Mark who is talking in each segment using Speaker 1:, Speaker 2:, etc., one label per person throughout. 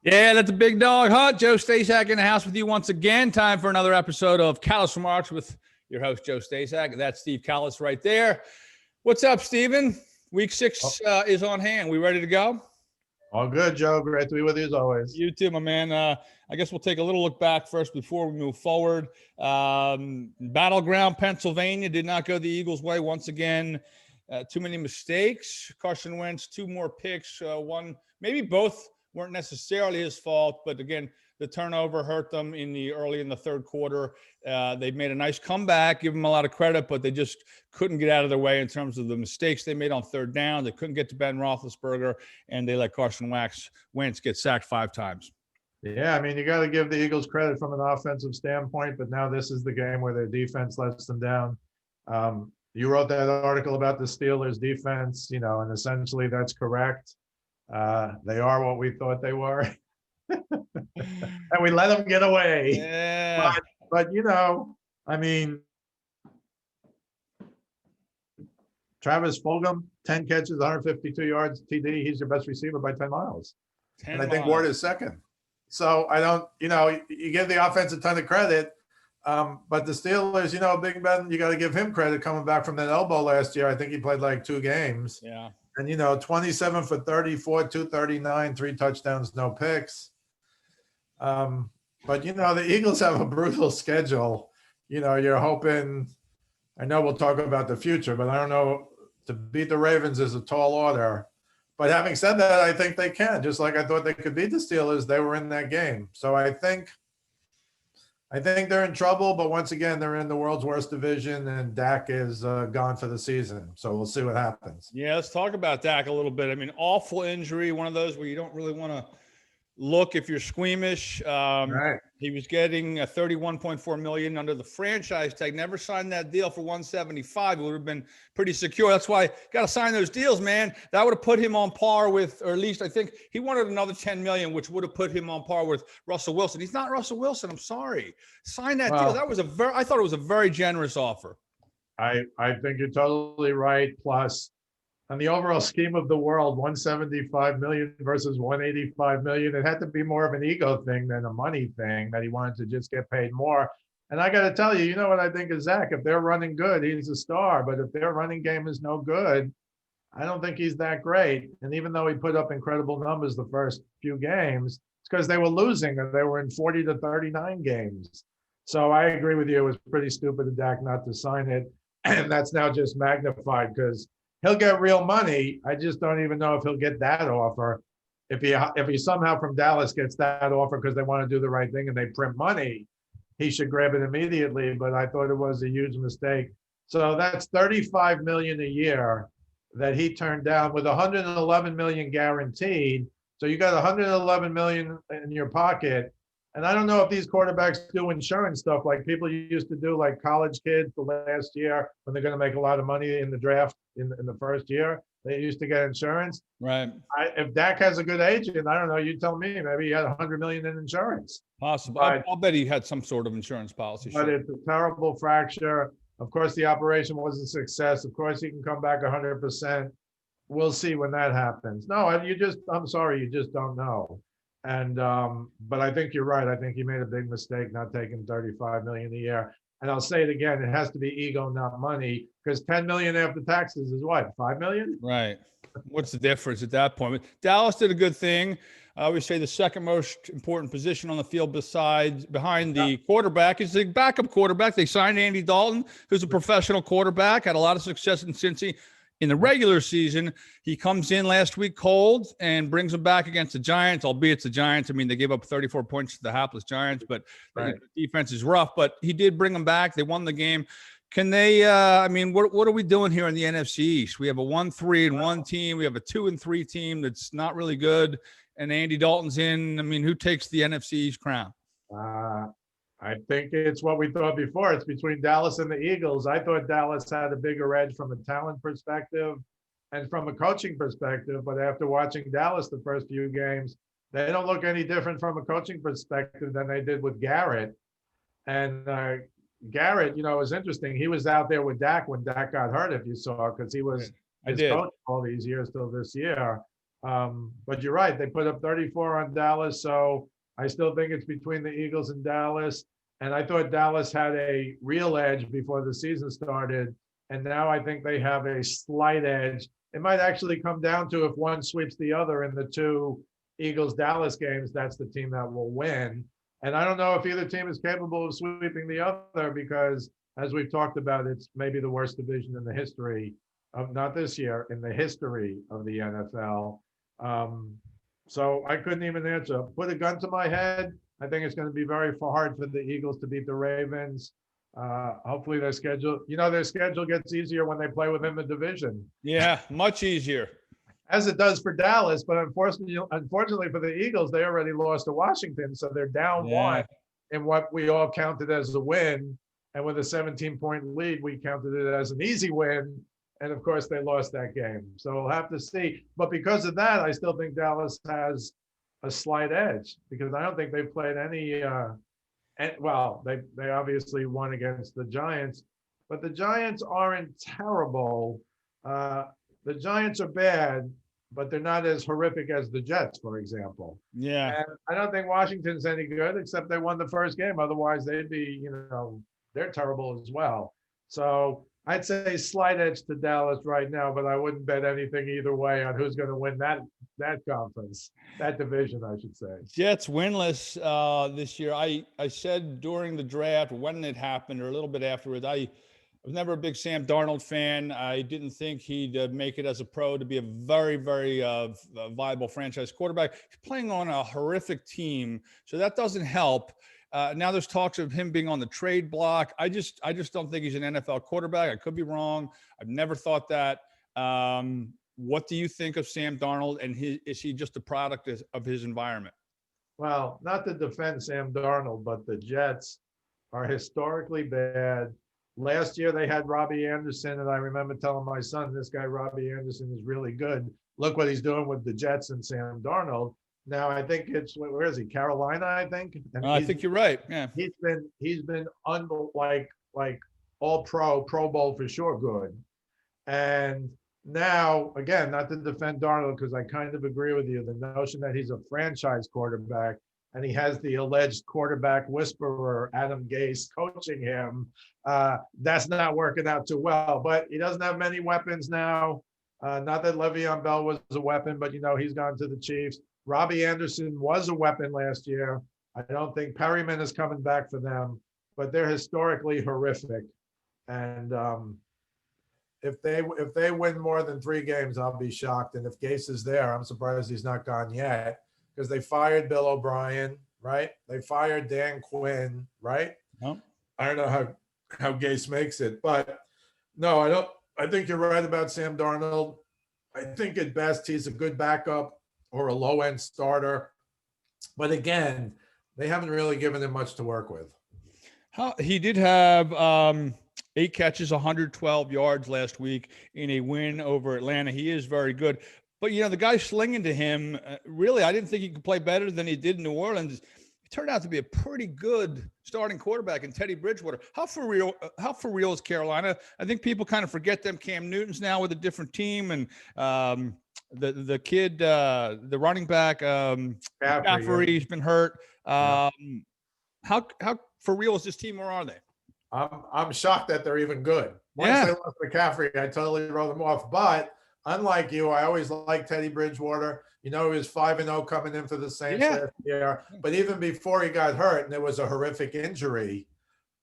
Speaker 1: Yeah, that's a big dog hunt. Joe Staszak in the house with you once again. Time for another episode of Kallas Remarks with your host, Joe Staszak. That's Steve Kallas right there. What's up, Steven? Week
Speaker 2: Oh,
Speaker 1: six is on hand. We ready to go?
Speaker 2: all good, Joe. Great to be with you as always.
Speaker 1: You too, my man. I guess we'll take a little look back first before we move forward. Battleground, Pennsylvania did not go the Eagles' way once again. Too many mistakes. Carson Wentz, two more picks. One, maybe both weren't necessarily his fault, but again, the turnover hurt them early in the third quarter. They made a nice comeback, give them a lot of credit, but they just couldn't get out of their way in terms of the mistakes they made on third down. They couldn't get to Ben Roethlisberger, and they let Carson Wentz get sacked 5 times.
Speaker 2: Yeah, I mean, you got to give the Eagles credit from an offensive standpoint, but now this is the game where their defense lets them down. You wrote that article about the Steelers' defense, and essentially that's correct. They are what we thought they were, and we let them get away.
Speaker 1: Yeah.
Speaker 2: But I mean, Travis Fulgham, 10 catches, 152 yards, TD. He's your best receiver by 10 miles.
Speaker 1: 10
Speaker 2: And I think
Speaker 1: miles.
Speaker 2: Ward is second. So I don't, you give the offense a ton of credit. But the Steelers, Big Ben, you got to give him credit coming back from that elbow last year. I think he played like 2 games.
Speaker 1: Yeah.
Speaker 2: And, 27 for 34, 239, 3 touchdowns, no picks. But, the Eagles have a brutal schedule. You're hoping, I know we'll talk about the future, but I don't know, to beat the Ravens is a tall order. But having said that, I think they can. Just like I thought they could beat the Steelers, they were in that game. So I think they're in trouble, but once again, they're in the world's worst division, and Dak is gone for the season. So we'll see what happens.
Speaker 1: Yeah, let's talk about Dak a little bit. I mean, awful injury, one of those where you don't really want to look if you're squeamish.
Speaker 2: Right.
Speaker 1: He was getting a $31.4 million under the franchise tag. Never signed that deal for $175. It would have been pretty secure. That's why got to sign those deals, man. That would have put him on par with, or at least I think he wanted another $10 million, which would have put him on par with Russell Wilson. He's not Russell Wilson. I'm sorry. Sign that deal. That was I thought it was a very generous offer.
Speaker 2: I think you're totally right. Plus, on the overall scheme of the world, 175 million versus 185 million, it had to be more of an ego thing than a money thing, that he wanted to just get paid more. And I got to tell you, you know what I think of Zach? If they're running good, he's a star. But if their running game is no good, I don't think he's that great. And even though he put up incredible numbers the first few games, it's because they were losing, and they were in 40 to 39 games. So I agree with you. It was pretty stupid of Dak not to sign it. And that's now just magnified because he'll get real money. I just don't even know if he'll get that offer. If he somehow from Dallas gets that offer because they want to do the right thing and they print money, he should grab it immediately. But I thought it was a huge mistake. So that's $35 million a year that he turned down with $111 million guaranteed. So you got $111 million in your pocket. And I don't know if these quarterbacks do insurance stuff like people used to do, like college kids the last year when they're going to make a lot of money in the draft in the first year. They used to get insurance.
Speaker 1: Right.
Speaker 2: If Dak has a good agent, I don't know. You tell me. Maybe he had $100 million in insurance.
Speaker 1: Possible. I'll bet he had some sort of insurance policy.
Speaker 2: But it's a terrible fracture. Of course, the operation was a success. Of course, he can come back 100%. We'll see when that happens. No, I'm sorry, you just don't know. And but I think you're right. I think he made a big mistake not taking $35 million a year. And I'll say it again, it has to be ego, not money, because $10 million after taxes is what, $5 million?
Speaker 1: Right. What's the difference at that point? But Dallas did a good thing. I always say the second most important position on the field behind the quarterback is the backup quarterback. They signed Andy Dalton, who's a professional quarterback, had a lot of success in Cincy. In the regular season, he comes in last week cold and brings them back against the Giants, albeit it's the Giants. I mean, they gave up 34 points to the hapless Giants, but the defense is rough. But he did bring them back. They won the game. Can they what are we doing here in the NFC East? We have a 1-3-1 team. We have a 2-3 team that's not really good. And Andy Dalton's in. I mean, who takes the NFC East crown?
Speaker 2: I think it's what we thought before. It's between Dallas and the Eagles. I thought Dallas had a bigger edge from a talent perspective and from a coaching perspective. But after watching Dallas the first few games, they don't look any different from a coaching perspective than they did with Garrett. And Garrett, was interesting. He was out there with Dak when Dak got hurt, if you saw, because he was his coach all these years till this year. But you're right, they put up 34 on Dallas, so I still think it's between the Eagles and Dallas. And I thought Dallas had a real edge before the season started, and now I think they have a slight edge. It might actually come down to if one sweeps the other in the two Eagles-Dallas games, that's the team that will win. And I don't know if either team is capable of sweeping the other because, as we've talked about, it's maybe the worst division in the history of, not this year, in the history of the NFL. So I couldn't even answer. Put a gun to my head. I think it's going to be very hard for the Eagles to beat the Ravens. Hopefully their schedule gets easier when they play within the division.
Speaker 1: Yeah, much easier.
Speaker 2: As it does for Dallas, but unfortunately for the Eagles, they already lost to Washington, so they're down one in what we all counted as a win. And with a 17-point lead, we counted it as an easy win. And of course, they lost that game. So we'll have to see. But because of that, I still think Dallas has a slight edge because I don't think they've played any. Well, they obviously won against the Giants, but the Giants aren't terrible. The Giants are bad, but they're not as horrific as the Jets, for example.
Speaker 1: Yeah.
Speaker 2: And I don't think Washington's any good, except they won the first game. Otherwise, they'd be, they're terrible as well. So I'd say slight edge to Dallas right now, but I wouldn't bet anything either way on who's going to win that conference, that division, I should say.
Speaker 1: Jets winless this year. I said during the draft when it happened or a little bit afterwards, I was never a big Sam Darnold fan. I didn't think he'd make it as a pro to be a very, very viable franchise quarterback. He's playing on a horrific team, so that doesn't help. Now there's talks of him being on the trade block. I just don't think he's an NFL quarterback. I could be wrong. I've never thought that. What do you think of Sam Darnold, and is he just a product of his environment?
Speaker 2: Well, not to defend Sam Darnold, but the Jets are historically bad. Last year they had Robbie Anderson, and I remember telling my son, this guy Robbie Anderson is really good. Look what he's doing with the Jets and Sam Darnold. Now I think it's, where is he? Carolina, I think. And
Speaker 1: I think you're right. Yeah,
Speaker 2: he's been like all Pro Bowl for sure, good. And now again, not to defend Darnold because I kind of agree with you. The notion that he's a franchise quarterback and he has the alleged quarterback whisperer Adam Gase coaching him, that's not working out too well. But he doesn't have many weapons now. Not that Le'Veon Bell was a weapon, but he's gone to the Chiefs. Robbie Anderson was a weapon last year. I don't think Perryman is coming back for them, but they're historically horrific. And if they win more than 3 games, I'll be shocked. And if Gase is there, I'm surprised he's not gone yet because they fired Bill O'Brien, right? They fired Dan Quinn, right?
Speaker 1: Yep.
Speaker 2: I don't know how Gase makes it, but no, I don't. I think you're right about Sam Darnold. I think at best he's a good backup or a low-end starter. But again, they haven't really given him much to work with.
Speaker 1: He did have 8 catches, 112 yards last week in a win over Atlanta. He is very good. But, the guy slinging to him, really, I didn't think he could play better than he did in New Orleans. He turned out to be a pretty good starting quarterback in Teddy Bridgewater. How for real is Carolina? I think people kind of forget them. Cam Newton's now with a different team, and the kid, the running back, McCaffrey's been hurt. How for real is this team, or are they?
Speaker 2: I'm shocked that they're even good. Once they lost McCaffrey, I totally wrote them off. But unlike you, I always liked Teddy Bridgewater. He was 5-0 coming in for the Saints last year. But even before he got hurt, and there was a horrific injury,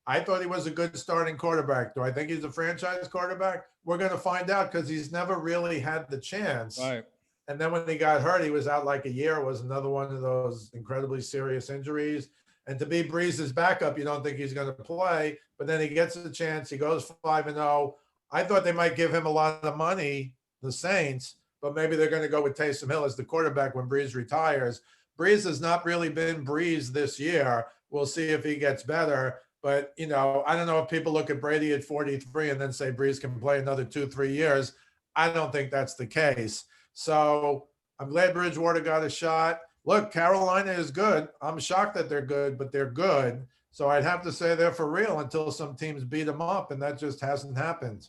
Speaker 2: I thought he was a good starting quarterback. Do I think he's a franchise quarterback? We're going to find out because he's never really had the chance.
Speaker 1: Right.
Speaker 2: And then when he got hurt, he was out like a year. It was another one of those incredibly serious injuries. And to be Breeze's backup, you don't think he's going to play. But then he gets a chance. He goes 5-0. I thought they might give him a lot of money, the Saints, but maybe they're going to go with Taysom Hill as the quarterback when Breeze retires. Breeze has not really been Breeze this year. We'll see if he gets better. But, I don't know if people look at Brady at 43 and then say Breeze can play another 2-3 years. I don't think that's the case. So I'm glad Bridgewater got a shot. Look, Carolina is good. I'm shocked that they're good, but they're good. So I'd have to say they're for real until some teams beat them up, and that just hasn't happened.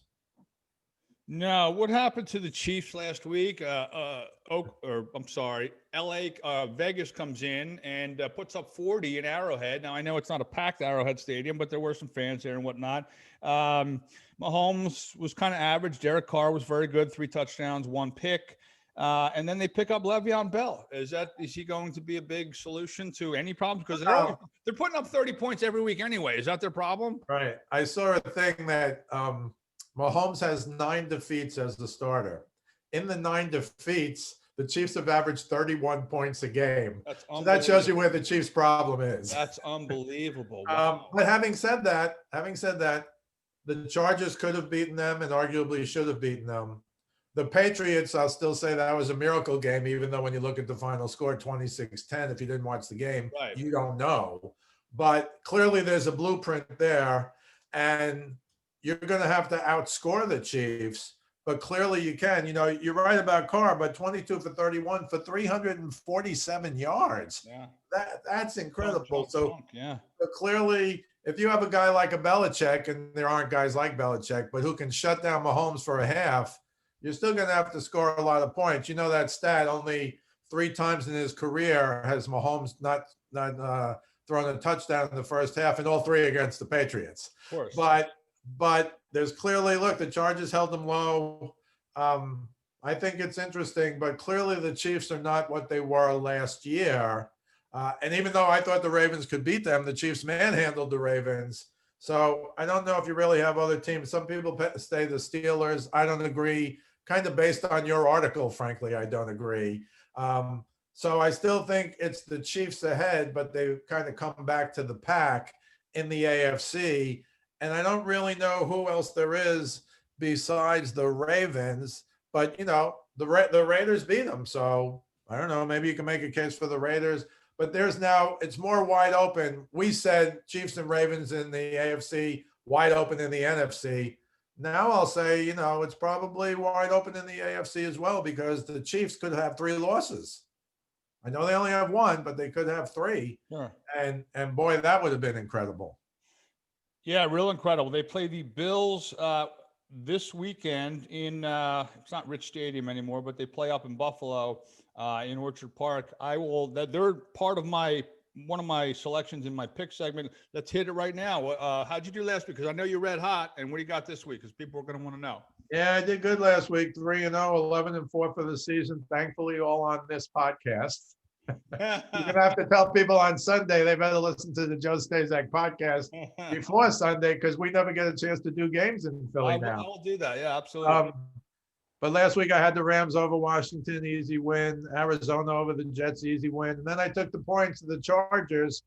Speaker 1: No, what happened to the Chiefs last week? I'm sorry, LA, Vegas comes in and puts up 40 in Arrowhead. Now I know it's not a packed Arrowhead Stadium, but there were some fans there and whatnot. Mahomes was kind of average. Derek Carr was very good, 3 touchdowns, 1 pick. And then they pick up Le'Veon Bell. Is he going to be a big solution to any problems? Because they're putting up 30 points every week anyway. Is that their problem?
Speaker 2: Right. I saw a thing that Mahomes has 9 defeats as the starter. In the 9 defeats, the Chiefs have averaged 31 points a game. So that shows you where the Chiefs' problem is.
Speaker 1: That's unbelievable. Wow.
Speaker 2: But having said that, the Chargers could have beaten them and arguably should have beaten them. The Patriots, I'll still say that was a miracle game, even though when you look at the final score, 26-10, if you didn't watch the game,
Speaker 1: right,
Speaker 2: you don't know. But clearly there's a blueprint there, and you're going to have to outscore the Chiefs, but clearly you can. You know, you're right about Carr, but 22 for 31 for 347 yards.
Speaker 1: Yeah.
Speaker 2: That's incredible.
Speaker 1: Yeah.
Speaker 2: But clearly, if you have a guy like a Belichick, and there aren't guys like Belichick, but who can shut down Mahomes for a half, you're still going to have to score a lot of points. You know that stat, only 3 times in his career has Mahomes not thrown a touchdown in the first half, and all 3 against the Patriots.
Speaker 1: Of course.
Speaker 2: But there's clearly, look, the Chargers held them low. I think it's interesting, but clearly the Chiefs are not what they were last year. And even though I thought the Ravens could beat them, the Chiefs manhandled the Ravens. So I don't know if you really have other teams. Some people say the Steelers. I don't agree. Kind of based on your article, frankly, I don't agree. So I still think it's the Chiefs ahead, but they've kind of come back to the pack in the AFC. And I don't really know who else there is besides the Ravens. But, you know, the Raiders beat them. So I don't know. Maybe you can make a case for the Raiders. But it's more wide open. We said Chiefs and Ravens in the AFC, wide open in the NFC. Now I'll say, you know, it's probably wide open in the AFC as well, because the Chiefs could have 3 losses. I know they only have 1, but they could have 3.
Speaker 1: Sure.
Speaker 2: And boy, that would have been incredible.
Speaker 1: Yeah, real incredible. They play the Bills this weekend in it's not Rich Stadium anymore, but they play up in Buffalo in Orchard Park. They're part of one of my selections in my pick segment. Let's hit it right now. How'd you do last week? Because I know you're red hot. And what do you got this week? Because people are going to want to know.
Speaker 2: Yeah, I did good last week. 3-0, 11-4 for the season. Thankfully, all on this podcast. You're going to have to tell people on Sunday they better listen to the Joe Staszak podcast before Sunday, because we never get a chance to do games in Philly now.
Speaker 1: I'll do that. Yeah, absolutely.
Speaker 2: But last week I had the Rams over Washington, easy win. Arizona over the Jets, easy win. And then I took the points of the Chargers,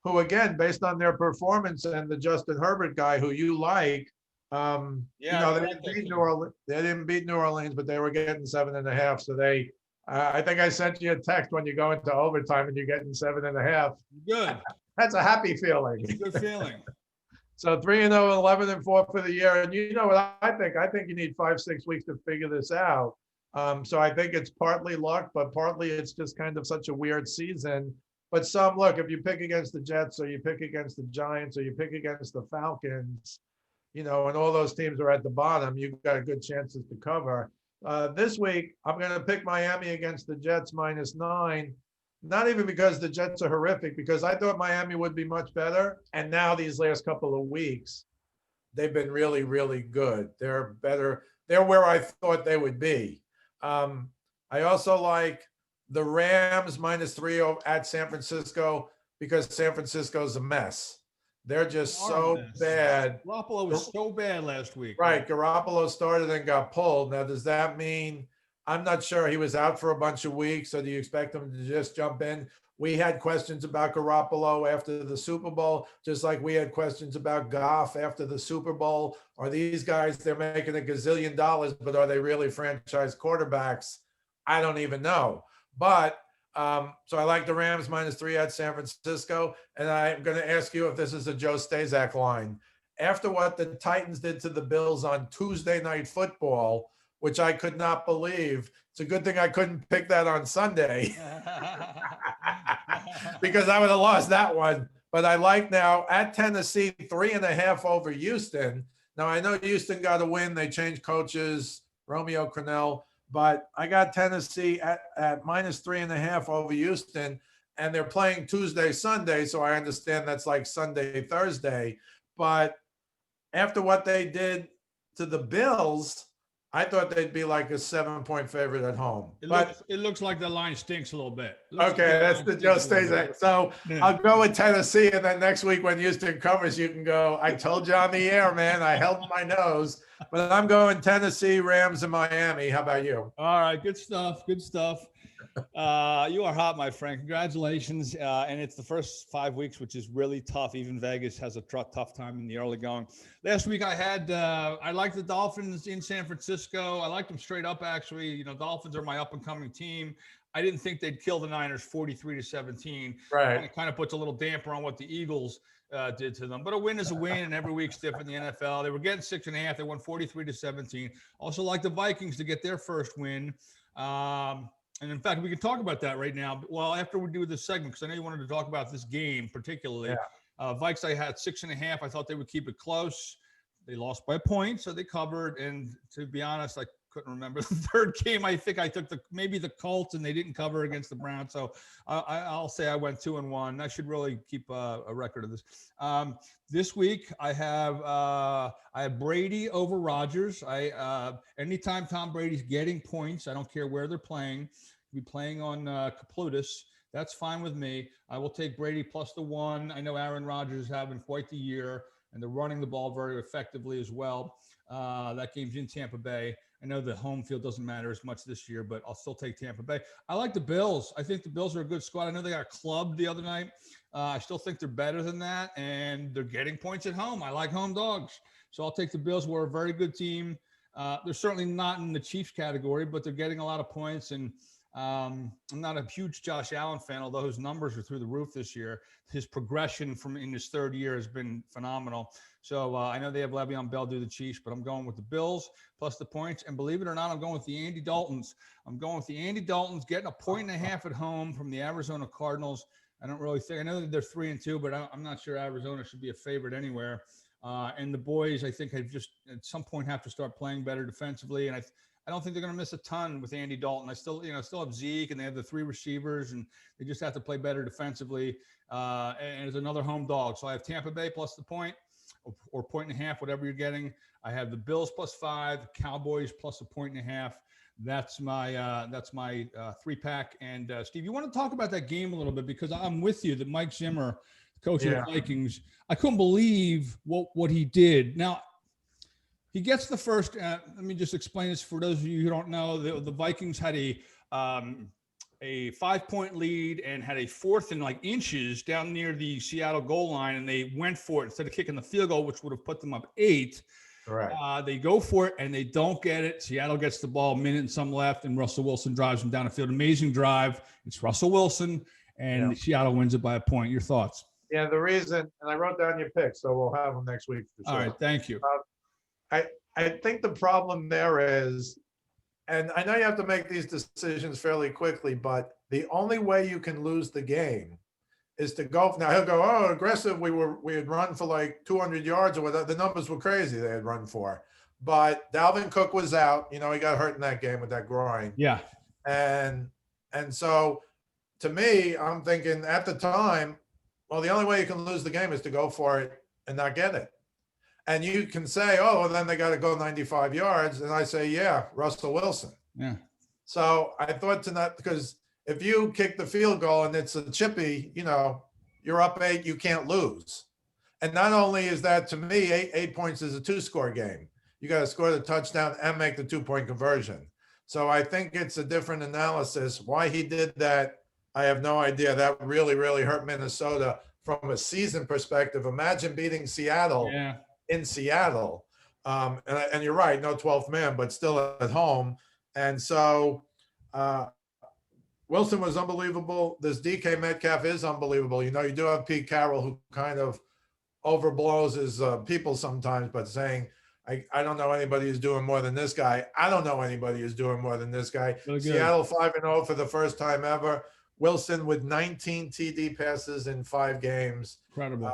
Speaker 2: who, again, based on their performance and the Justin Herbert guy who you like, you know, they didn't beat New Orleans, but they were getting 7.5. So I think I sent you a text when you go into overtime and you're getting 7.5.
Speaker 1: Good.
Speaker 2: That's a happy feeling.
Speaker 1: It's a good feeling.
Speaker 2: So 3-0, 11-4 for the year. And you know what I think? I think you need 5-6 weeks to figure this out. So I think it's partly luck, but partly it's just kind of such a weird season. But look, if you pick against the Jets, or you pick against the Giants, or you pick against the Falcons, you know, and all those teams are at the bottom, you've got a good chances to cover. This week, I'm going to pick Miami against the Jets -9. Not even because the Jets are horrific, because I thought Miami would be much better. And now these last couple of weeks, they've been really, really good. They're better. They're where I thought they would be. I also like the Rams -3 at San Francisco, because San Francisco's a mess. They're just so bad.
Speaker 1: Garoppolo was so bad last week.
Speaker 2: Right. Garoppolo started and got pulled. Now, does that mean, I'm not sure, he was out for a bunch of weeks, so do you expect him to just jump in? We had questions about Garoppolo after the Super Bowl, just like we had questions about Goff after the Super Bowl. Are these guys, they're making $1 gazillion, but are they really franchise quarterbacks? I don't even know. But so I like the Rams -3 at San Francisco. And I'm going to ask you if this is a Joe Staszak line. After what the Titans did to the Bills on Tuesday Night Football, which I could not believe, it's a good thing I couldn't pick that on Sunday because I would have lost that one. But I like now at Tennessee, 3.5 over Houston. Now, I know Houston got a win. They changed coaches. Romeo Crennel. But I got Tennessee at -3.5 over Houston, and they're playing Tuesday, Sunday. So I understand that's like Sunday, Thursday. But after what they did to the Bills, I thought they'd be like a 7-point favorite at home.
Speaker 1: It looks like the line stinks a little bit.
Speaker 2: Okay, that's the Joe Staszak. So I'll go with Tennessee, and then next week when Houston covers, you can go, I told you on the air, man. I held my nose. But I'm going Tennessee, Rams, and Miami. How about you?
Speaker 1: All right, good stuff. Good stuff. You are hot, my friend. Congratulations. And it's the first 5 weeks, which is really tough. Even Vegas has a tough time in the early going. Last week I liked the Dolphins in San Francisco. I liked them straight up, actually. You know, Dolphins are my up and coming team. I didn't think they'd kill the Niners 43-17.
Speaker 2: Right.
Speaker 1: And it kind of puts a little damper on what the Eagles did to them. But a win is a win, and every week's different in the NFL. They were getting 6.5. They won 43-17. Also like the Vikings to get their first win. And in fact, we can talk about that right now. Well, after we do this segment, because I know you wanted to talk about this game particularly. Yeah. Vikes, I had 6.5. I thought they would keep it close. They lost by a point, so they covered. And to be honest, I couldn't remember the third game. I think I took maybe the Colts, and they didn't cover against the Browns. So I'll say I went 2-1. I should really keep a record of this. This week I have Brady over Rodgers. Anytime Tom Brady's getting points, I don't care where they're playing. Be playing on Caputus. That's fine with me. I will take Brady plus the 1. I know Aaron Rodgers is having quite the year, and they're running the ball very effectively as well. That game's in Tampa Bay. I know the home field doesn't matter as much this year, but I'll still take Tampa Bay. I like the Bills. I think the Bills are a good squad. I know they got clubbed the other night. I still think they're better than that, and they're getting points at home. I like home dogs. So I'll take the Bills. We're a very good team. They're certainly not in the Chiefs category, but they're getting a lot of points, and I'm not a huge Josh Allen fan, although his numbers are through the roof this year. His progression from in his third year has been phenomenal. So I know they have Le'Veon Bell do the Chiefs, but I'm going with the Bills plus the points. And believe it or not, I'm going with the Andy Daltons. I'm going with the Andy Daltons, getting 1.5 at home from the Arizona Cardinals. I don't really think – I know that they're 3-2, but I'm not sure Arizona should be a favorite anywhere. And the boys, I think, have just at some point have to start playing better defensively. And I don't think they're going to miss a ton with Andy Dalton. I still have Zeke, and they have the 3 receivers, and they just have to play better defensively. And it's another home dog. So I have Tampa Bay plus the point or 1.5, whatever you're getting. I have the Bills plus 5, Cowboys plus 1.5. That's my 3-pack. And Steve, you want to talk about that game a little bit, because I'm with you that Mike Zimmer, coach of the Vikings, I couldn't believe what he did. Now, he gets the first. Let me just explain this for those of you who don't know. The Vikings had a 5-point lead and had a 4th and like inches down near the Seattle goal line, and they went for it instead of kicking the field goal, which would have put them up 8.
Speaker 2: Correct.
Speaker 1: They go for it and they don't get it. Seattle gets the ball, 1 minute and some left, and Russell Wilson drives them down the field. Amazing drive. It's Russell Wilson, and Seattle wins it by a point. Your thoughts?
Speaker 2: Yeah, the reason, and I wrote down your picks, so we'll have them next week for sure.
Speaker 1: All right, thank you.
Speaker 2: I think the problem there is, and I know you have to make these decisions fairly quickly, but the only way you can lose the game is to go. Now he'll go, oh, aggressive. We had run for like 200 yards or whatever. The numbers were crazy they had run for. But Dalvin Cook was out. You know, he got hurt in that game with that groin.
Speaker 1: Yeah.
Speaker 2: And so to me, I'm thinking at the time, well, the only way you can lose the game is to go for it and not get it. And you can say, oh, well, then they got to go 95 yards. And I say, yeah, Russell Wilson.
Speaker 1: Yeah.
Speaker 2: So I thought tonight, because if you kick the field goal and it's a chippy, you know, you're up 8, you can't lose. And not only is that, to me, 8 points is a 2-score game. You got to score the touchdown and make the 2-point conversion. So I think it's a different analysis. Why he did that, I have no idea. That really, really hurt Minnesota from a season perspective. Imagine beating Seattle.
Speaker 1: Yeah.
Speaker 2: In Seattle. And you're right, no 12th man, but still at home. And so Wilson was unbelievable. This DK Metcalf is unbelievable. You know, you do have Pete Carroll, who kind of overblows his people sometimes, but saying, I don't know anybody who's doing more than this guy. I don't know anybody who's doing more than this guy. Really Seattle 5-0 for the first time ever. Wilson with 19 TD passes in 5 games.
Speaker 1: Incredible.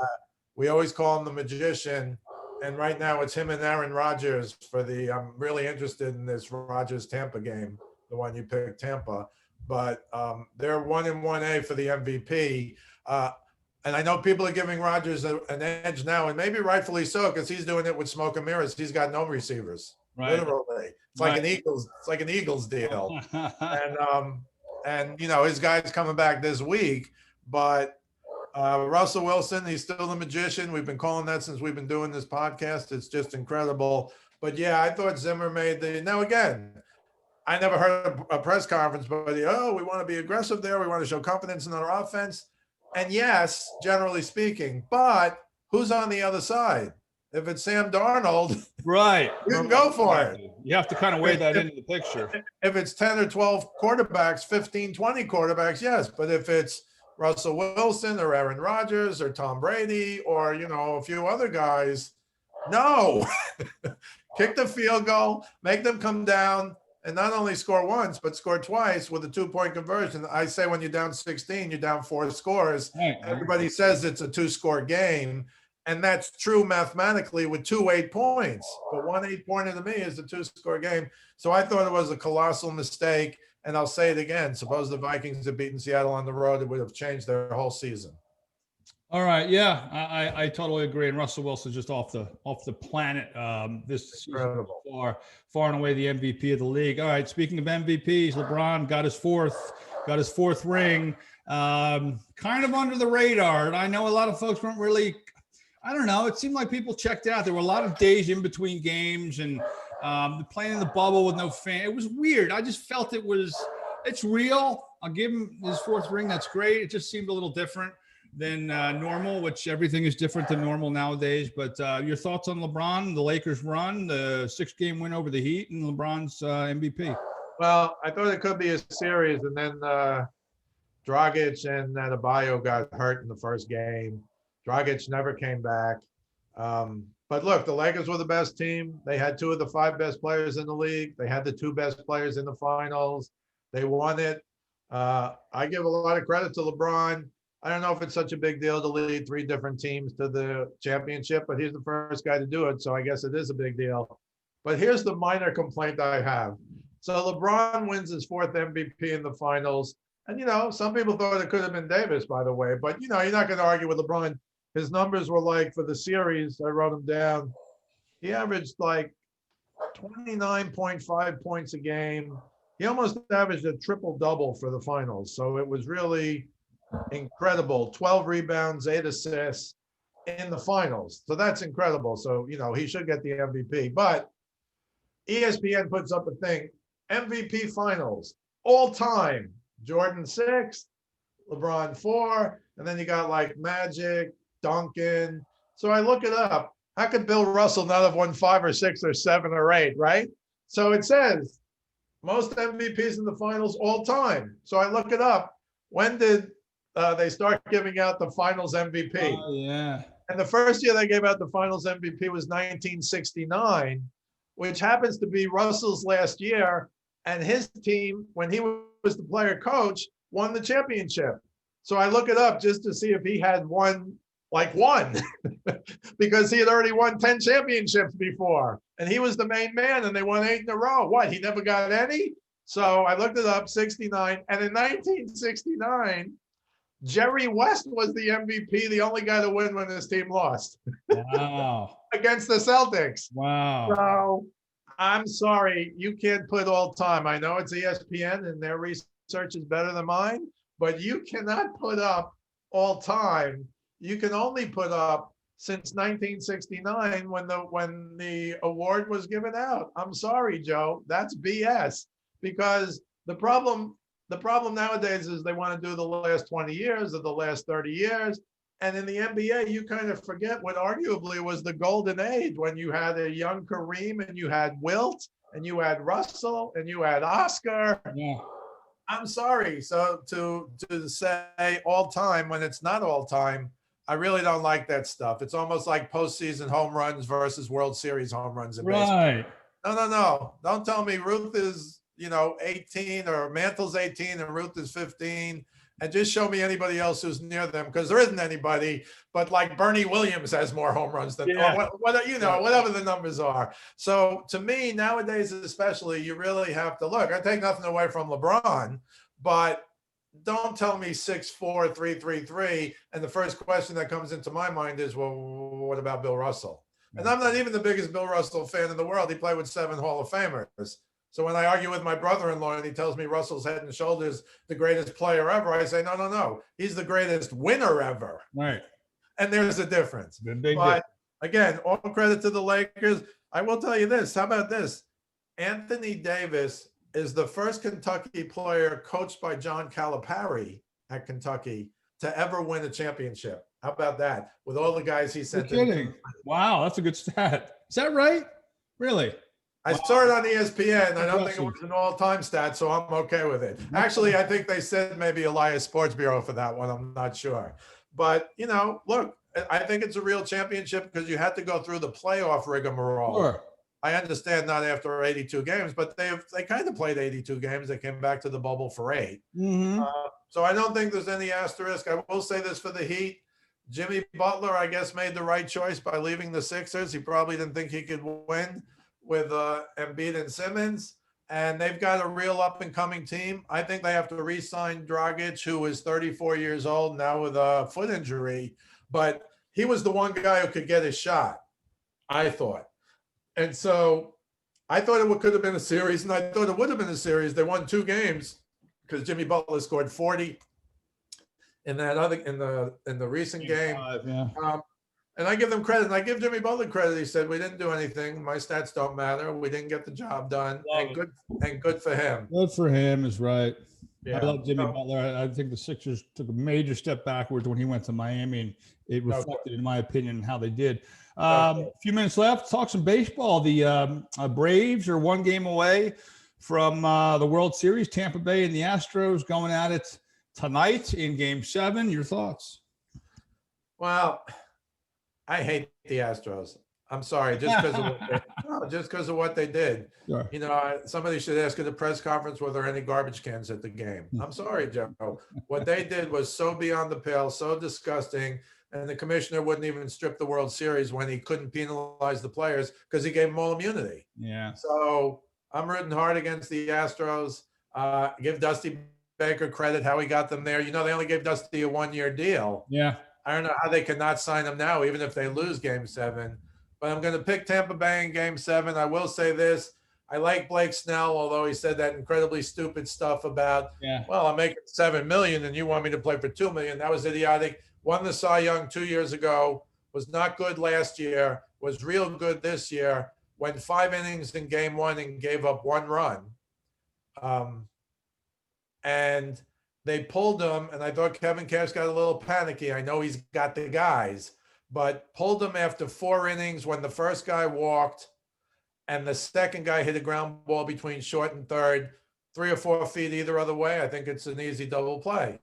Speaker 2: We always call him the magician. And right now it's him and Aaron Rodgers for the, I'm really interested in this Rodgers Tampa game, the one you picked, Tampa. But they're 1-1A for the MVP. And I know people are giving Rodgers an edge now, and maybe rightfully so, because he's doing it with smoke and mirrors. He's got no receivers, literally. It's like an Eagles. It's like an Eagles deal. And you know his guy's coming back this week, but Russell Wilson, he's still the magician. We've been calling that since we've been doing this podcast. It's just incredible. But yeah, I thought Zimmer made the. Now again, I never heard a press conference, but we want to be aggressive there. We want to show confidence in our offense. And yes, generally speaking, but who's on the other side? If it's Sam Darnold,
Speaker 1: right,
Speaker 2: you can go for it.
Speaker 1: You have to kind of weigh that into the picture.
Speaker 2: If it's 10 or 12 quarterbacks, 15, 20 quarterbacks, yes. But if it's Russell Wilson or Aaron Rodgers or Tom Brady or, you know, a few other guys, no. Kick the field goal, make them come down, and not only score once, but score twice with a 2-point conversion. I say when you're down 16, you're down 4 scores. Everybody says it's a 2-score game. And that's true mathematically with 2 8-points. But 1 8-pointer to me is a 2-score game. So I thought it was a colossal mistake. And I'll say it again. Suppose the Vikings had beaten Seattle on the road, it would have changed their whole season.
Speaker 1: All right. Yeah, I totally agree. And Russell Wilson's just off the planet this season. Far and away the MVP of the league. All right. Speaking of MVPs, LeBron got his fourth ring. Kind of under the radar. And I know a lot of folks weren't really, I don't know. It seemed like people checked out. There were a lot of days in between games and playing in the bubble with no fan. It was weird. I just felt it's real. I'll give him his 4th ring. That's great. It just seemed a little different than normal, which everything is different than normal nowadays. But your thoughts on LeBron, the Lakers run, the 6-game win over the Heat, and LeBron's MVP?
Speaker 2: Well, I thought it could be a series, and then Dragic and Adebayo got hurt in the first game. Dragic never came back. But look, the Lakers were the best team. They had 2 of the 5 best players in the league. They had the 2 best players in the finals. They won it. I give a lot of credit to LeBron. I don't know if it's such a big deal to lead 3 different teams to the championship, but he's the first guy to do it. So I guess it is a big deal. But here's the minor complaint I have. So LeBron wins his 4th MVP in the finals. And, you know, some people thought it could have been Davis, by the way. But, you know, you're not going to argue with LeBron. His numbers were like, for the series, I wrote them down. He averaged like 29.5 points a game. He almost averaged a triple-double for the finals. So it was really incredible. 12 rebounds, 8 assists in the finals. So that's incredible. So, you know, he should get the MVP. But ESPN puts up a thing, MVP finals, all time. Jordan 6, LeBron 4, and then you got like Magic, Duncan. So I look it up. How could Bill Russell not have won 5 or 6 or 7 or 8, right? So it says most MVPs in the finals all time. So I look it up. When did they start giving out the finals MVP?
Speaker 1: Oh, yeah. And
Speaker 2: the first year they gave out the finals MVP was 1969, which happens to be Russell's last year. And his team, when he was the player coach, won the championship. So I look it up just to see if he had won because he had already won 10 championships before. And he was the main man, and they won 8 in a row. What, he never got any? So I looked it up, 69. And in 1969, Jerry West was the MVP, the only guy to win when his team lost.
Speaker 1: Wow.
Speaker 2: Against the Celtics.
Speaker 1: Wow.
Speaker 2: So I'm sorry, you can't put all time. I know it's ESPN and their research is better than mine, but you cannot put up all time. You can only put up since 1969 when the award was given out. I'm sorry, Joe, that's BS. Because the problem nowadays is they want to do the last 20 years or the last 30 years. And in the NBA, you kind of forget what arguably was the golden age when you had a young Kareem and you had Wilt and you had Russell and you had Oscar.
Speaker 1: Yeah.
Speaker 2: I'm sorry. So to say all time when it's not all time, I really don't like that stuff. It's almost like postseason home runs versus World Series home runs in baseball.
Speaker 1: Right.
Speaker 2: No. Don't tell me Ruth is, 18 or Mantle's 18 and Ruth is 15 and just show me anybody else who's near them, because there isn't anybody. But like Bernie Williams has more home runs than,
Speaker 1: Yeah.
Speaker 2: or whatever the numbers are. So to me, nowadays especially, you really have to look. I take nothing away from LeBron, but don't tell me 6'4", 333. And the first question that comes into my mind is, well, what about Bill Russell? And I'm not even the biggest Bill Russell fan in the world. He played with 7 Hall of Famers. So when I argue with my brother-in-law and he tells me Russell's head and shoulders the greatest player ever, I say, no. He's the greatest winner ever.
Speaker 1: Right.
Speaker 2: And there's a difference.
Speaker 1: Big
Speaker 2: But again, all credit to the Lakers. I will tell you this. How about this? Anthony Davis is the first Kentucky player coached by John Calipari at Kentucky to ever win a championship. How about that? With all the guys he sent in.
Speaker 1: Wow, that's a good stat. Is that right? Really?
Speaker 2: I saw it on ESPN. I don't think it was an all-time stat, so I'm okay with it. Actually, I think they said maybe Elias Sports Bureau for that one. I'm not sure. But, look, I think it's a real championship because you had to go through the playoff rigmarole.
Speaker 1: Sure.
Speaker 2: I understand not after 82 games, but they kind of played 82 games. They came back to the bubble for 8.
Speaker 1: Mm-hmm.
Speaker 2: So I don't think there's any asterisk. I will say this for the Heat. Jimmy Butler, I guess, made the right choice by leaving the Sixers. He probably didn't think he could win with Embiid and Simmons. And they've got a real up-and-coming team. I think they have to re-sign Dragic, who is 34 years old now with a foot injury. But he was the one guy who could get his shot, I thought. And so I thought it could have been a series, and I thought it would have been a series. They won 2 games because Jimmy Butler scored 40 in the recent game.
Speaker 1: Yeah.
Speaker 2: And I give them credit, and I give Jimmy Butler credit. He said, we didn't do anything. My stats don't matter. We didn't get the job done. And good for him.
Speaker 1: Good for him is right.
Speaker 2: Yeah.
Speaker 1: I love Jimmy Butler. I think the Sixers took a major step backwards when he went to Miami, and it reflected, in my opinion, how they did. A few minutes left. Talk some baseball. The Braves are 1 game away from the World Series. Tampa Bay and the Astros going at it tonight in Game 7. Your thoughts?
Speaker 2: Well, I hate the Astros. I'm sorry, just because of what they did.
Speaker 1: Sure.
Speaker 2: Somebody should ask at the press conference, were there any garbage cans at the game? I'm sorry, Joe. What they did was so beyond the pale, so disgusting. And the commissioner wouldn't even strip the World Series when he couldn't penalize the players because he gave them all immunity.
Speaker 1: Yeah.
Speaker 2: So I'm rooting hard against the Astros. Give Dusty Baker credit how he got them there. They only gave Dusty a 1-year deal.
Speaker 1: Yeah.
Speaker 2: I don't know how they cannot sign him now, even if they lose Game 7. But I'm going to pick Tampa Bay in Game 7. I will say this. I like Blake Snell, although he said that incredibly stupid stuff about, well, I'm making $7 million and you want me to play for $2 million. That was idiotic. Won the Cy Young 2 years ago, was not good last year, was real good this year, went 5 innings in Game 1 and gave up 1 run. And they pulled him, and I thought Kevin Cash got a little panicky. I know he's got the guys, but pulled him after 4 innings when the first guy walked and the second guy hit a ground ball between short and third, 3 or 4 feet either other way. I think it's an easy double play.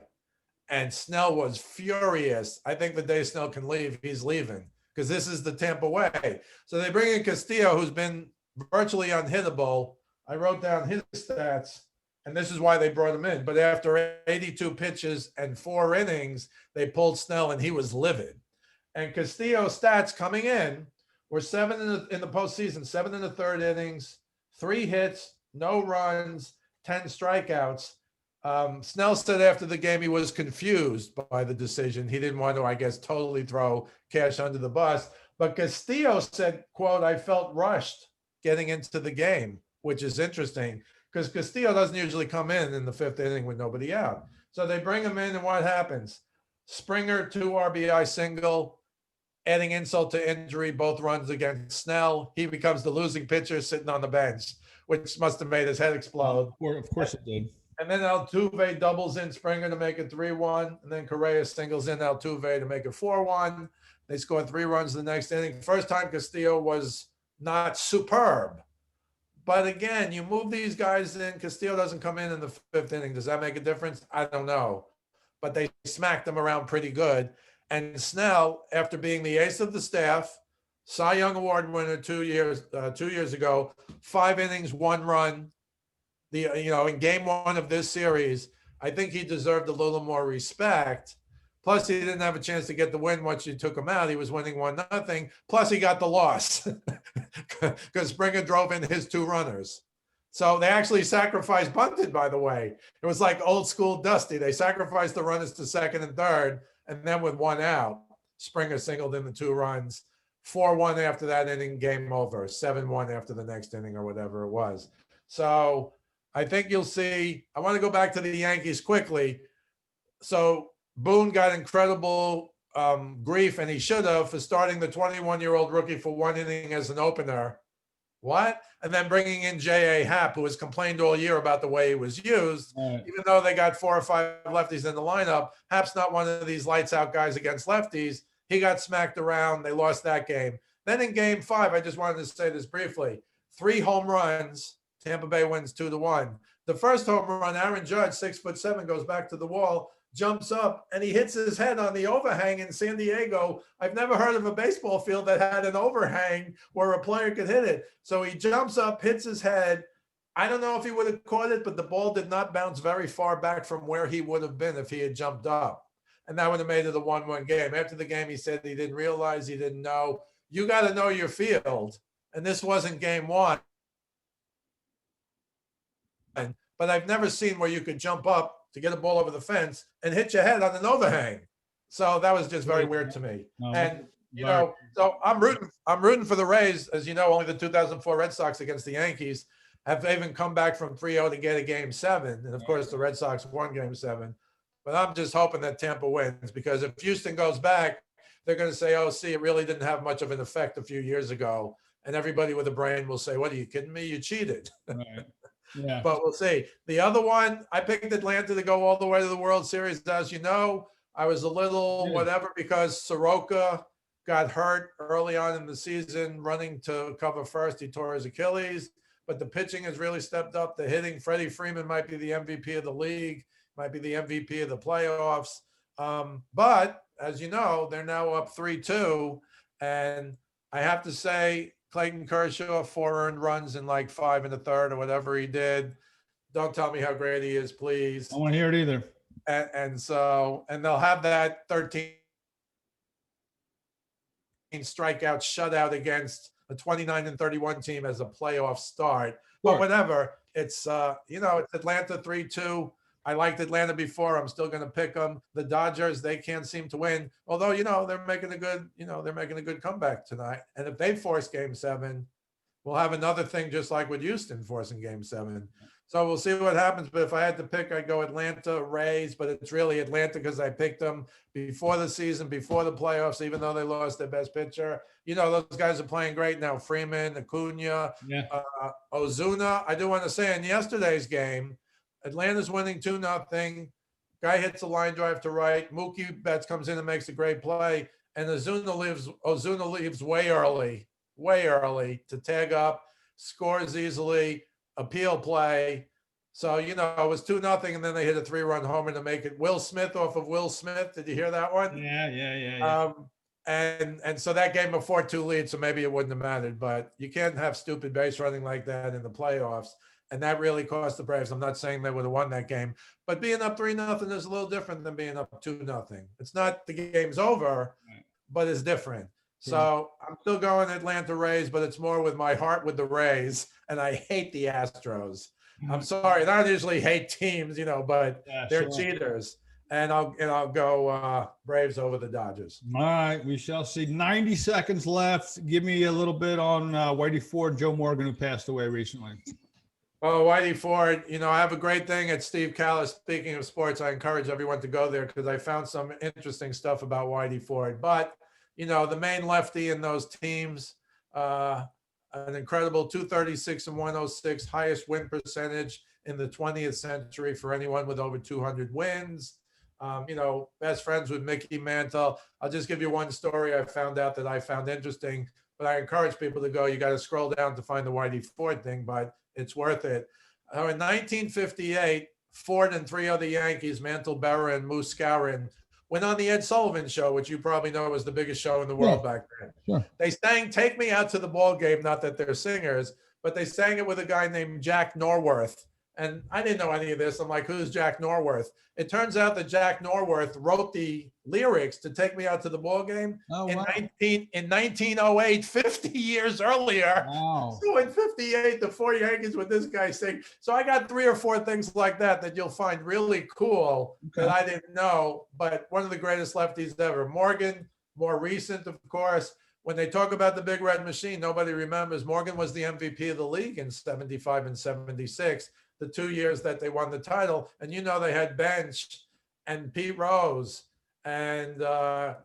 Speaker 2: And Snell was furious. I think the day Snell can leave, he's leaving because this is the Tampa way. So they bring in Castillo, who's been virtually unhittable. I wrote down his stats, and this is why they brought him in. But after 82 pitches and 4 innings, they pulled Snell, and he was livid. And Castillo's stats coming in were 7 in the postseason, 7 in the 3rd innings, 3 hits, no runs, 10 strikeouts. Snell said after the game he was confused by the decision. He didn't want to, I guess, totally throw Cash under the bus. But Castillo said, quote, I felt rushed getting into the game, which is interesting because Castillo doesn't usually come in the 5th inning with nobody out. So they bring him in, and what happens? Springer, 2 RBI single, adding insult to injury, both runs against Snell. He becomes the losing pitcher sitting on the bench, which must have made his head explode.
Speaker 1: Of course it did.
Speaker 2: And then Altuve doubles in Springer to make it 3-1. And then Correa singles in Altuve to make it 4-1. They scored 3 runs the next inning. First time Castillo was not superb. But again, you move these guys in. Castillo doesn't come in the 5th inning. Does that make a difference? I don't know. But they smacked him around pretty good. And Snell, after being the ace of the staff, Cy Young Award winner 2 years ago, 5 innings, 1 run. In Game 1 of this series, I think he deserved a little more respect. Plus, he didn't have a chance to get the win once you took him out. He was winning 1-0. Plus, he got the loss because Springer drove in his 2 runners. So they actually sacrificed bunted, by the way. It was like old school Dusty. They sacrificed the runners to second and third, and then with 1 out, Springer singled in the 2 runs. 4-1 after that inning, game over. 7-1 after the next inning or whatever it was. So I think you'll see. I want to go back to the Yankees quickly. So Boone got incredible grief, and he should have, for starting the 21-year-old rookie for 1 inning as an opener. What? And then bringing in J.A. Happ, who has complained all year about the way he was used.
Speaker 1: Right.
Speaker 2: Even though they got 4 or 5 lefties in the lineup, Happ's not one of these lights-out guys against lefties. He got smacked around. They lost that game. Then in game 5, I just wanted to say this briefly. 3 home runs. Tampa Bay wins 2-1. The first home run, Aaron Judge, 6'7", goes back to the wall, jumps up, and he hits his head on the overhang in San Diego. I've never heard of a baseball field that had an overhang where a player could hit it. So he jumps up, hits his head. I don't know if he would have caught it, but the ball did not bounce very far back from where he would have been if he had jumped up. And that would have made it a 1-1 game. After the game, he said he didn't realize, he didn't know. You got to know your field. And this wasn't game 1. But I've never seen where you could jump up to get a ball over the fence and hit your head on an overhang. So that was just very weird to me. And, you know, so I'm rooting for the Rays. As you know, only the 2004 Red Sox against the Yankees have even come back from 3-0 to get a game 7. And of course, the Red Sox won game 7. But I'm just hoping that Tampa wins, because if Houston goes back, they're going to say, oh, see, it really didn't have much of an effect a few years ago. And everybody with a brain will say, what, are you kidding me? You cheated.
Speaker 1: Right. Yeah.
Speaker 2: But we'll see. The other one, I picked Atlanta to go all the way to the World Series. As you know, I was a little whatever because Soroka got hurt early on in the season running to cover first. He tore his Achilles. But the pitching has really stepped up. The hitting, Freddie Freeman might be the MVP of the league, might be the MVP of the playoffs. But as you know, they're now up 3-2. And I have to say, Clayton Kershaw, 4 earned runs in like 5 1/3 or whatever he did. Don't tell me how great he is, please.
Speaker 1: I don't want to hear it either.
Speaker 2: And they'll have that 13 strikeout shutout against a 29-31 team as a playoff start. But whatever, it's it's Atlanta 3-2. I liked Atlanta before. I'm still going to pick them. The Dodgers, they can't seem to win. Although, they're making a good comeback tonight. And if they force game 7, we'll have another thing just like with Houston forcing game 7. So we'll see what happens. But if I had to pick, I'd go Atlanta, Rays. But it's really Atlanta because I picked them before the season, before the playoffs, even though they lost their best pitcher. Those guys are playing great now. Freeman, Acuna, Ozuna. I do want to say in yesterday's game, Atlanta's winning 2-0. Guy hits a line drive to right. Mookie Betts comes in and makes a great play. And Ozuna leaves way early to tag up, scores easily, appeal play. So, it was 2-0, and then they hit a 3-run homer to make it. Will Smith off of Will Smith. Did you hear that one?
Speaker 1: Yeah.
Speaker 2: And so that gave him a 4-2 lead, so maybe it wouldn't have mattered. But you can't have stupid base running like that in the playoffs. And that really cost the Braves. I'm not saying they would have won that game, but being up 3-0 is a little different than being up 2-0. It's not the game's over, but it's different. So I'm still going Atlanta Rays, but it's more with my heart with the Rays, and I hate the Astros. I'm sorry, I don't usually hate teams, but they're cheaters. And I'll go Braves over the Dodgers.
Speaker 1: All right, we shall see. 90 seconds left. Give me a little bit on Whitey Ford, Joe Morgan, who passed away recently.
Speaker 2: Oh, Whitey Ford, I have a great thing at Steve Kallas. Speaking of sports, I encourage everyone to go there because I found some interesting stuff about Whitey Ford. But, the main lefty in those teams, an incredible 236 and 106, highest win percentage in the 20th century for anyone with over 200 wins. Best friends with Mickey Mantle. I'll just give you one story I found out that I found interesting, but I encourage people to go. You got to scroll down to find the Whitey Ford thing, but it's worth it. In 1958, Ford and 3 other Yankees, Mantle, Berra, and Moose Skowron, went on the Ed Sullivan Show, which you probably know was the biggest show in the world back then.
Speaker 1: Sure.
Speaker 2: They sang "Take Me Out to the Ball Game," not that they're singers, but they sang it with a guy named Jack Norworth. And I didn't know any of this. I'm like, who's Jack Norworth? It turns out that Jack Norworth wrote the lyrics to Take Me Out to the Ball Game in 1908, 50 years earlier.
Speaker 1: Wow.
Speaker 2: So in 58, the 4 Yankees with this guy sing. So I got 3 or 4 things like that you'll find really cool that I didn't know. But one of the greatest lefties ever. Morgan, more recent, of course. When they talk about the Big Red Machine, nobody remembers Morgan was the MVP of the league in 75 and 76. The 2 years that they won the title. And they had Bench and Pete Rose and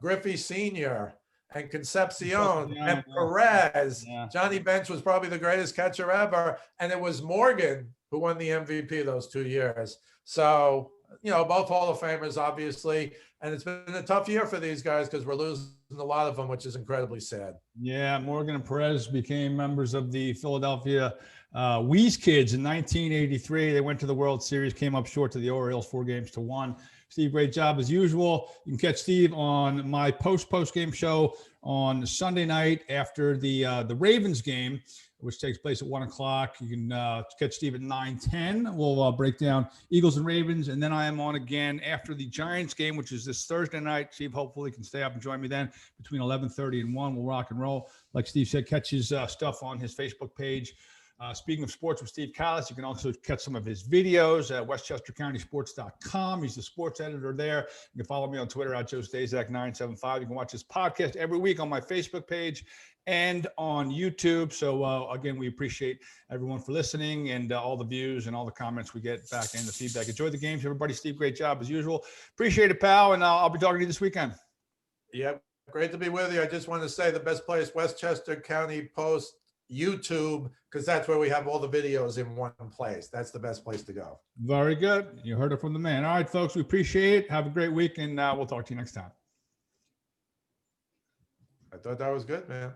Speaker 2: Griffey Sr. and Concepcion and Perez. Johnny Bench was probably the greatest catcher ever. And it was Morgan who won the MVP those 2 years. So, both Hall of Famers, obviously. And it's been a tough year for these guys because we're losing a lot of them, which is incredibly sad.
Speaker 1: Yeah, Morgan and Perez became members of the Philadelphia Wheeze Kids in 1983. They went to the World Series, came up short to the Orioles 4-1. Steve, great job as usual. You can catch Steve on my post-game show on Sunday night after the Ravens game, which takes place at 1:00. You can catch Steve at 9:10. We'll break down Eagles and Ravens. And then I am on again after the Giants game, which is this Thursday night. Steve hopefully can stay up and join me then between 11:30 and 1. We'll rock and roll. Like Steve said, catch his stuff on his Facebook page. Speaking of sports with Steve Kallas, you can also catch some of his videos at westchestercountysports.com. He's the sports editor there. You can follow me on Twitter at JoeStaszak975. You can watch his podcast every week on my Facebook page and on YouTube. So again, we appreciate everyone for listening and all the views and all the comments we get back and the feedback. Enjoy the games, everybody. Steve, great job as usual. Appreciate it, pal. And I'll be talking to you this weekend.
Speaker 2: Yep. Great to be with you. I just want to say the best place, Westchester County Post YouTube, because that's where we have all the videos in one place. That's the best place to go.
Speaker 1: Very good. You heard it from the man. All right, folks, we appreciate it. Have a great week, and we'll talk to you next time.
Speaker 2: I thought that was good, man.